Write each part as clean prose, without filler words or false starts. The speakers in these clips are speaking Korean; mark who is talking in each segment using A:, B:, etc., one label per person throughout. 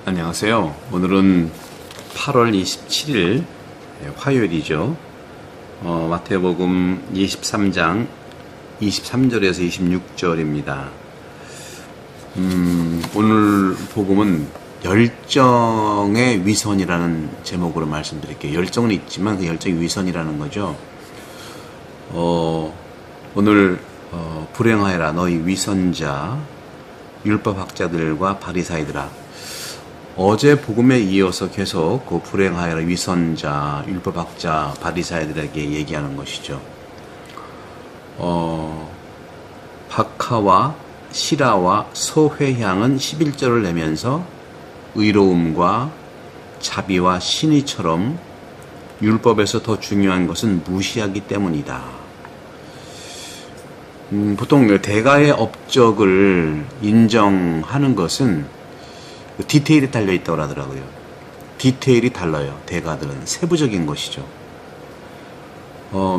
A: 안녕하세요. 오늘은 8월 27일 화요일이죠. 마태복음 23장 23절에서 26절입니다. 오늘 복음은 열정의 위선이라는 제목으로 말씀드릴게요. 열정은 있지만 그 열정의 위선이라는 거죠. 오늘 불행하여라 너희 위선자 율법학자들과 바리사이들아. 어제 복음에 이어서 계속 그 불행하여라 위선자 율법학자 바리사이들에게 얘기하는 것이죠. 박하와 시라와 소회향은 11절을 내면서 의로움과 자비와 신의처럼 율법에서 더 중요한 것은 무시하기 때문이다. 보통 대가의 업적을 인정하는 것은 디테일이 달려있다고 하더라고요. 디테일이 달라요. 대가들은 세부적인 것이죠.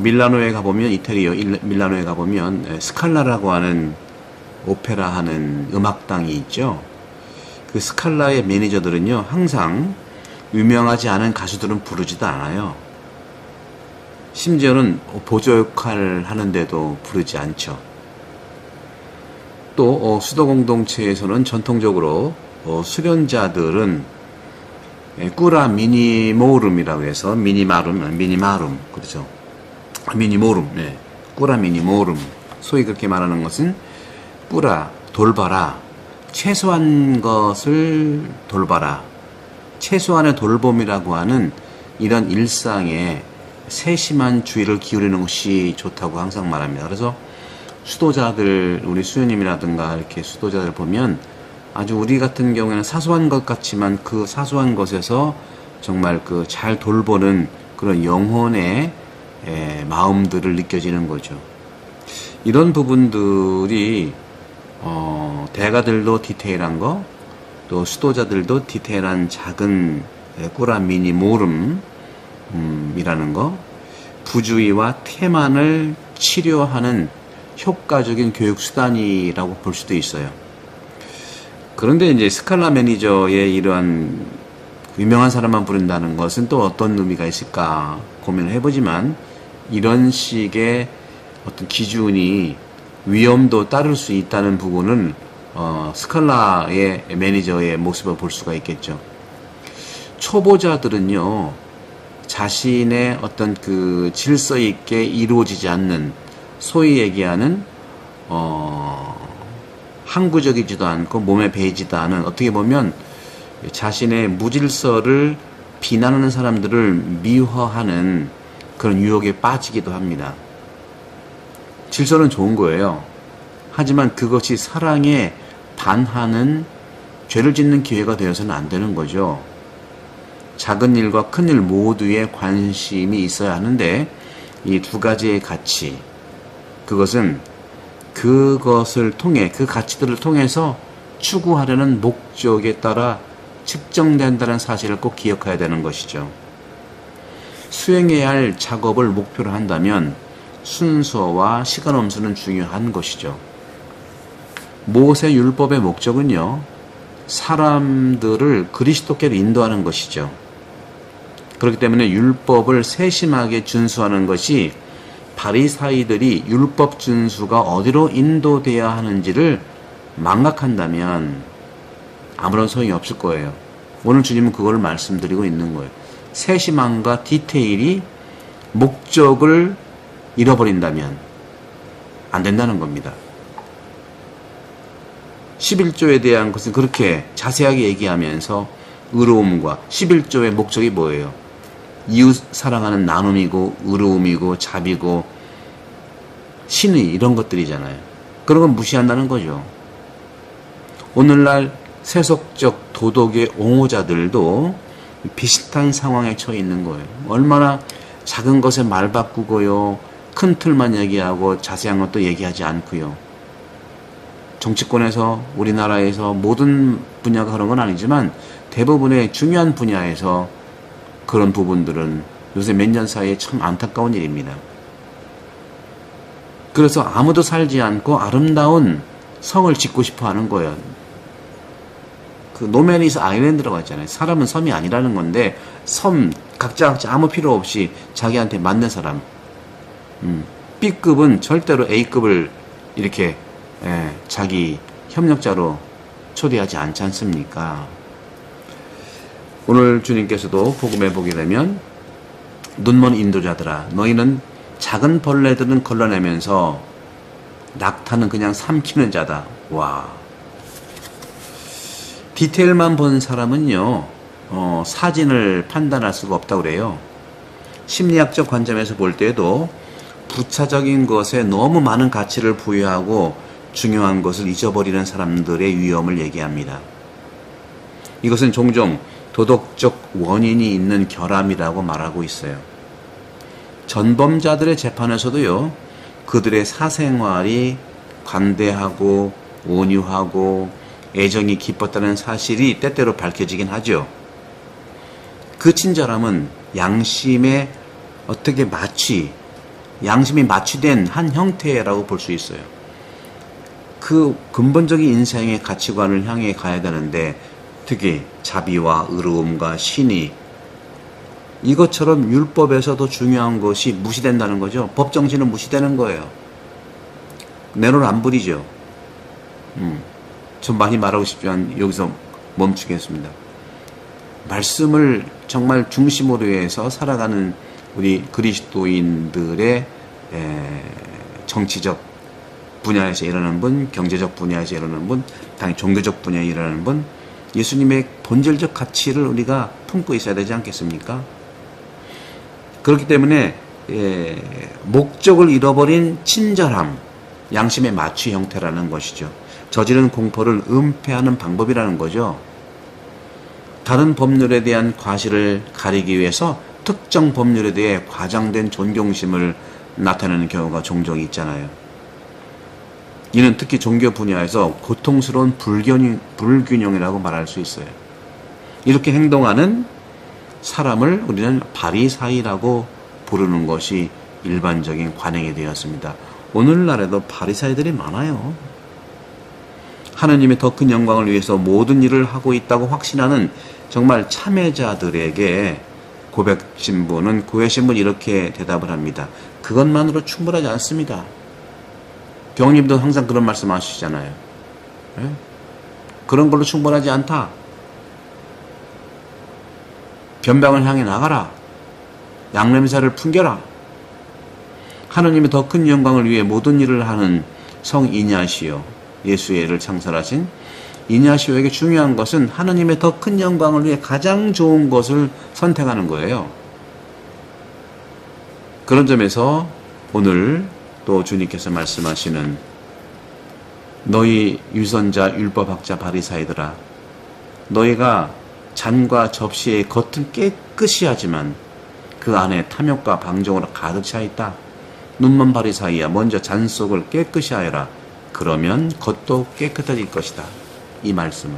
A: 밀라노에 가보면 이태리 밀라노에 가보면 스칼라라고 하는 오페라 하는 음악당이 있죠. 그 스칼라의 매니저들은요 항상 유명하지 않은 가수들은 부르지도 않아요. 심지어는 보조 역할을 하는데도 부르지 않죠. 또 수도 공동체에서는 전통적으로 수련자들은 꾸라 미니모름이라고 해서 미니마름 그렇죠. 미니모름, 네. 꾸라 미니모름. 소위 그렇게 말하는 것은 꾸라 돌봐라. 최소한 것을 돌봐라. 최소한의 돌봄이라고 하는 이런 일상에 세심한 주의를 기울이는 것이 좋다고 항상 말합니다. 그래서 수도자들, 우리 수녀님이라든가 이렇게 수도자들 보면 아주 우리 같은 경우에는 사소한 것 같지만 그 사소한 것에서 정말 그 잘 돌보는 그런 영혼의 마음들을 느껴지는 거죠. 이런 부분들이 대가들도 디테일한 거, 또 수도자들도 디테일한 작은 꾸라 미니 모름이라는 거, 부주의와 태만을 치료하는 효과적인 교육 수단이라고 볼 수도 있어요. 그런데 이제 스칼라 매니저의 이러한 유명한 사람만 부른다는 것은 또 어떤 의미가 있을까 고민을 해보지만 이런 식의 어떤 기준이 위험도 따를 수 있다는 부분은 스칼라의 매니저의 모습을 볼 수가 있겠죠. 초보자들은요 자신의 어떤 그 질서 있게 이루어지지 않는 소위 얘기하는 항구적이지도 않고 몸에 배이지도 않은 어떻게 보면 자신의 무질서를 비난하는 사람들을 미화하는 그런 유혹에 빠지기도 합니다. 질서는 좋은 거예요. 하지만 그것이 사랑에 반하는 죄를 짓는 기회가 되어서는 안 되는 거죠. 작은 일과 큰 일 모두에 관심이 있어야 하는데 이 두 가지의 가치, 그것은 그것을 통해 그 가치들을 통해서 추구하려는 목적에 따라 측정된다는 사실을 꼭 기억해야 되는 것이죠. 수행해야 할 작업을 목표로 한다면 순서와 시간 엄수는 중요한 것이죠. 모세 율법의 목적은요, 사람들을 그리스도께로 인도하는 것이죠. 그렇기 때문에 율법을 세심하게 준수하는 것이 바리사이들이 율법 준수가 어디로 인도되어야 하는지를 망각한다면 아무런 소용이 없을 거예요. 오늘 주님은 그걸 말씀드리고 있는 거예요. 세심함과 디테일이 목적을 잃어버린다면 안 된다는 겁니다. 11조에 대한 것은 그렇게 자세하게 얘기하면서 의로움과 11조의 목적이 뭐예요? 이웃 사랑하는 나눔이고 의로움이고 자비고 신의 이런 것들이잖아요. 그런 건 무시한다는 거죠. 오늘날 세속적 도덕의 옹호자들도 비슷한 상황에 처해 있는 거예요. 얼마나 작은 것에 말 바꾸고요. 큰 틀만 얘기하고 자세한 것도 얘기하지 않고요. 정치권에서 우리나라에서 모든 분야가 그런 건 아니지만 대부분의 중요한 분야에서 그런 부분들은 요새 몇 년 사이에 참 안타까운 일입니다. 그래서 아무도 살지 않고 아름다운 성을 짓고 싶어 하는 거예요. 그 노맨이스 아일랜드라고 했잖아요. 사람은 섬이 아니라는 건데 각자 아무 필요 없이 자기한테 맞는 사람. B급은 절대로 A급을 이렇게 자기 협력자로 초대하지 않지 않습니까? 오늘 주님께서도 복음에 보게 되면 눈먼 인도자들아 너희는 작은 벌레들은 걸러내면서 낙타는 그냥 삼키는 자다. 와. 디테일만 본 사람은요 사진을 판단할 수가 없다고 그래요. 심리학적 관점에서 볼 때에도 부차적인 것에 너무 많은 가치를 부여하고 중요한 것을 잊어버리는 사람들의 위험을 얘기합니다. 이것은 종종 도덕적 원인이 있는 결함이라고 말하고 있어요. 전범자들의 재판에서도요 그들의 사생활이 관대하고 온유하고 애정이 깊었다는 사실이 때때로 밝혀지긴 하죠. 그 친절함은 양심이 마취된 한 형태라고 볼 수 있어요. 그 근본적인 인생의 가치관을 향해 가야 되는데 특히 자비와 의로움과 신의 이것처럼 율법에서도 중요한 것이 무시된다는 거죠. 법정신은 무시되는 거예요. 내 눈 안 부리죠. 좀 많이 말하고 싶지만 여기서 멈추겠습니다. 말씀을 정말 중심으로 해서 살아가는 우리 그리스도인들의 정치적 분야에서 일하는 분, 경제적 분야에서 일하는 분, 당연히 종교적 분야에 일하는 분, 예수님의 본질적 가치를 우리가 품고 있어야 되지 않겠습니까? 그렇기 때문에 목적을 잃어버린 친절함, 양심의 마취 형태라는 것이죠. 저지른 공포를 은폐하는 방법이라는 거죠. 다른 법률에 대한 과실을 가리기 위해서 특정 법률에 대해 과장된 존경심을 나타내는 경우가 종종 있잖아요. 이는 특히 종교 분야에서 고통스러운 불균형이라고 말할 수 있어요. 이렇게 행동하는 사람을 우리는 바리사이라고 부르는 것이 일반적인 관행이 되었습니다. 오늘날에도 바리사이들이 많아요. 하느님의 더 큰 영광을 위해서 모든 일을 하고 있다고 확신하는 정말 참여자들에게 고백신부는 구해신부는 이렇게 대답을 합니다. 그것만으로 충분하지 않습니다. 교황님도 항상 그런 말씀 하시잖아요. 네? 그런 걸로 충분하지 않다. 변방을 향해 나가라. 양냄새를 풍겨라. 하느님의 더 큰 영광을 위해 모든 일을 하는 성 이냐시오, 예수의 애를 창설하신 이냐시오에게 중요한 것은 하느님의 더 큰 영광을 위해 가장 좋은 것을 선택하는 거예요. 그런 점에서 오늘 또 주님께서 말씀하시는 너희 유선자 율법학자 바리사이들아, 너희가 잔과 접시의 겉은 깨끗이 하지만 그 안에 탐욕과 방종으로 가득 차 있다. 눈먼 바리사이야, 먼저 잔 속을 깨끗이 하여라. 그러면 겉도 깨끗해질 것이다. 이 말씀은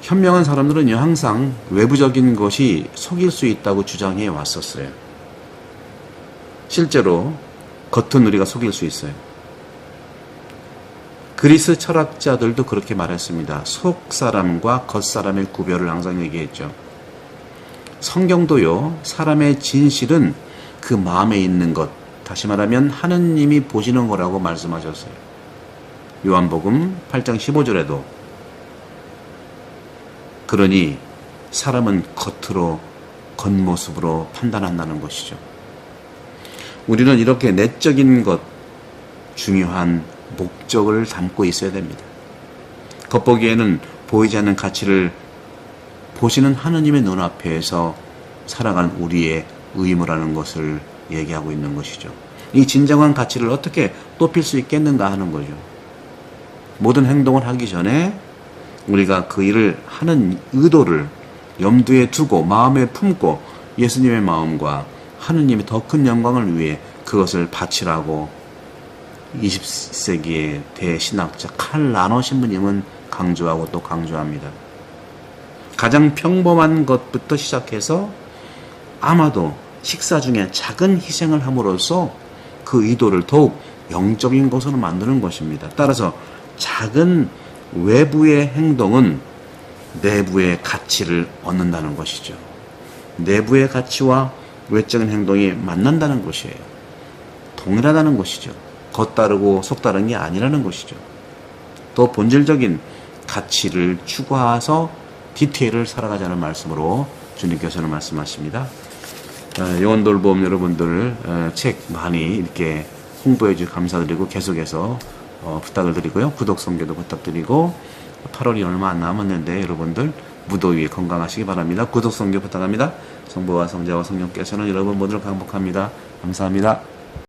A: 현명한 사람들은요 항상 외부적인 것이 속일 수 있다고 주장해 왔었어요. 실제로 겉은 우리가 속일 수 있어요. 그리스 철학자들도 그렇게 말했습니다. 속 사람과 겉 사람의 구별을 항상 얘기했죠. 성경도요, 사람의 진실은 그 마음에 있는 것, 다시 말하면 하느님이 보시는 거라고 말씀하셨어요. 요한복음 8장 15절에도 그러니 사람은 겉모습으로 판단한다는 것이죠. 우리는 이렇게 내적인 것, 중요한 목적을 담고 있어야 됩니다. 겉보기에는 보이지 않는 가치를 보시는 하느님의 눈앞에서 살아가는 우리의 의무라는 것을 얘기하고 있는 것이죠. 이 진정한 가치를 어떻게 높일 수 있겠는가 하는 거죠. 모든 행동을 하기 전에 우리가 그 일을 하는 의도를 염두에 두고 마음에 품고 예수님의 마음과 하느님의 더 큰 영광을 위해 그것을 바치라고 20세기의 대신학자 칼 라너 신부님은 강조하고 또 강조합니다. 가장 평범한 것부터 시작해서 아마도 식사 중에 작은 희생을 함으로써 그 의도를 더욱 영적인 것으로 만드는 것입니다. 따라서 작은 외부의 행동은 내부의 가치를 얻는다는 것이죠. 내부의 가치와 외적인 행동이 만난다는 것이에요. 동일하다는 것이죠. 겉다르고 속다른 게 아니라는 것이죠. 또 본질적인 가치를 추구해서 디테일을 살아가자는 말씀으로 주님께서는 말씀하십니다. 영혼돌봄 여러분들 책 많이 이렇게 홍보해 주셔서 감사드리고 계속해서 부탁을 드리고요. 구독, 선교도 부탁드리고 8월이 얼마 안 남았는데 여러분들 무더위 건강하시기 바랍니다. 구독, 선교 부탁합니다. 성부와 성자와 성령께서는 여러분 모두를 강복합니다. 감사합니다.